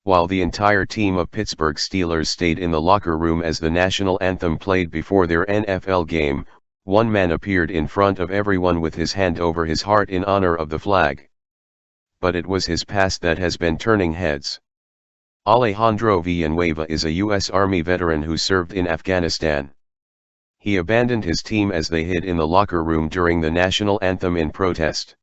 while the entire team of Pittsburgh Steelers stayed in the locker room as the national anthem played before their NFL game, one man appeared in front of everyone with his hand over his heart in honor of the flag. But it was his past that has been turning heads. Alejandro Villanueva is a U.S. Army veteran who served in Afghanistan. He abandoned his team as they hid in the locker room during the national anthem in protest.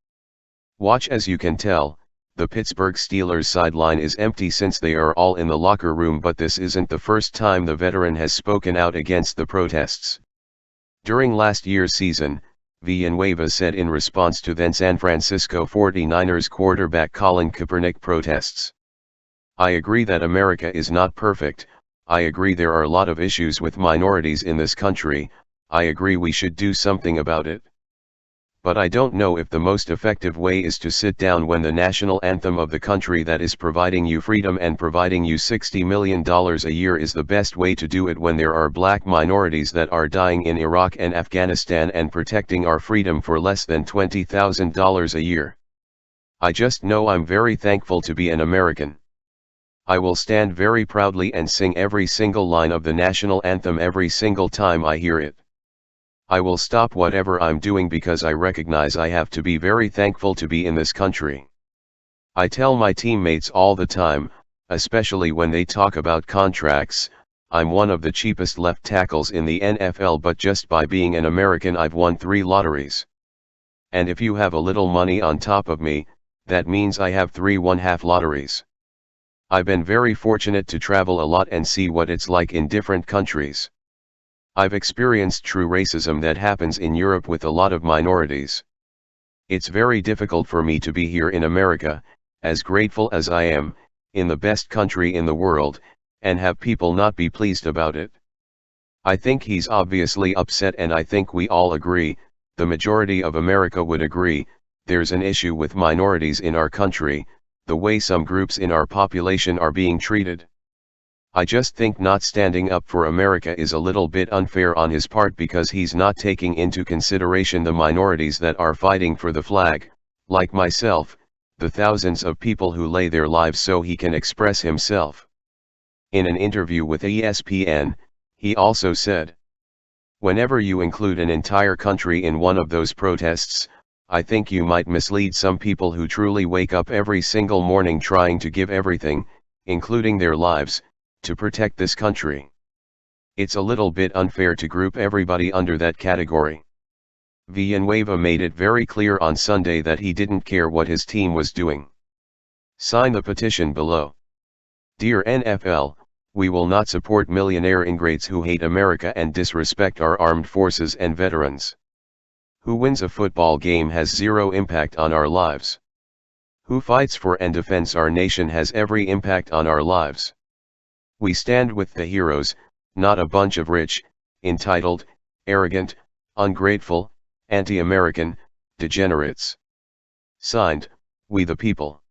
Watch as you can tell, the Pittsburgh Steelers sideline is empty since they are all in the locker room, but this isn't the first time the veteran has spoken out against the protests. During last year's season, Villanueva said in response to then San Francisco 49ers quarterback Colin Kaepernick protests, "I agree that America is not perfect, I agree there are a lot of issues with minorities in this country, I agree we should do something about it. But I don't know if the most effective way is to sit down when the national anthem of the country that is providing you freedom and providing you $60 million a year is the best way to do it when there are black minorities that are dying in Iraq and Afghanistan and protecting our freedom for less than $20,000 a year. I just know I'm very thankful to be an American. I will stand very proudly and sing every single line of the national anthem every single time I hear it. I will stop whatever I'm doing because I recognize I have to be very thankful to be in this country. I tell my teammates all the time, especially when they talk about contracts, I'm one of the cheapest left tackles in the NFL, but just by being an American I've won 3 lotteries. And if you have a little money on top of me, that means I have 3 1/2 lotteries. I've been very fortunate to travel a lot and see what it's like in different countries. I've experienced true racism that happens in Europe with a lot of minorities. It's very difficult for me to be here in America, as grateful as I am, in the best country in the world, and have people not be pleased about it. I think he's obviously upset, and I think we all agree, the majority of America would agree, there's an issue with minorities in our country, the way some groups in our population are being treated. I just think not standing up for America is a little bit unfair on his part because he's not taking into consideration the minorities that are fighting for the flag, like myself, the thousands of people who lay their lives so he can express himself. In an interview with ESPN, he also said, "Whenever you include an entire country in one of those protests, I think you might mislead some people who truly wake up every single morning trying to give everything, including their lives, to protect this country. It's a little bit unfair to group everybody under that category." Villanueva made it very clear on Sunday that he didn't care what his team was doing. Sign the petition below. Dear NFL, we will not support millionaire ingrates who hate America and disrespect our armed forces and veterans. Who wins a football game has zero impact on our lives. Who fights for and defends our nation has every impact on our lives. We stand with the heroes, not a bunch of rich, entitled, arrogant, ungrateful, anti-American, degenerates. Signed, We the People.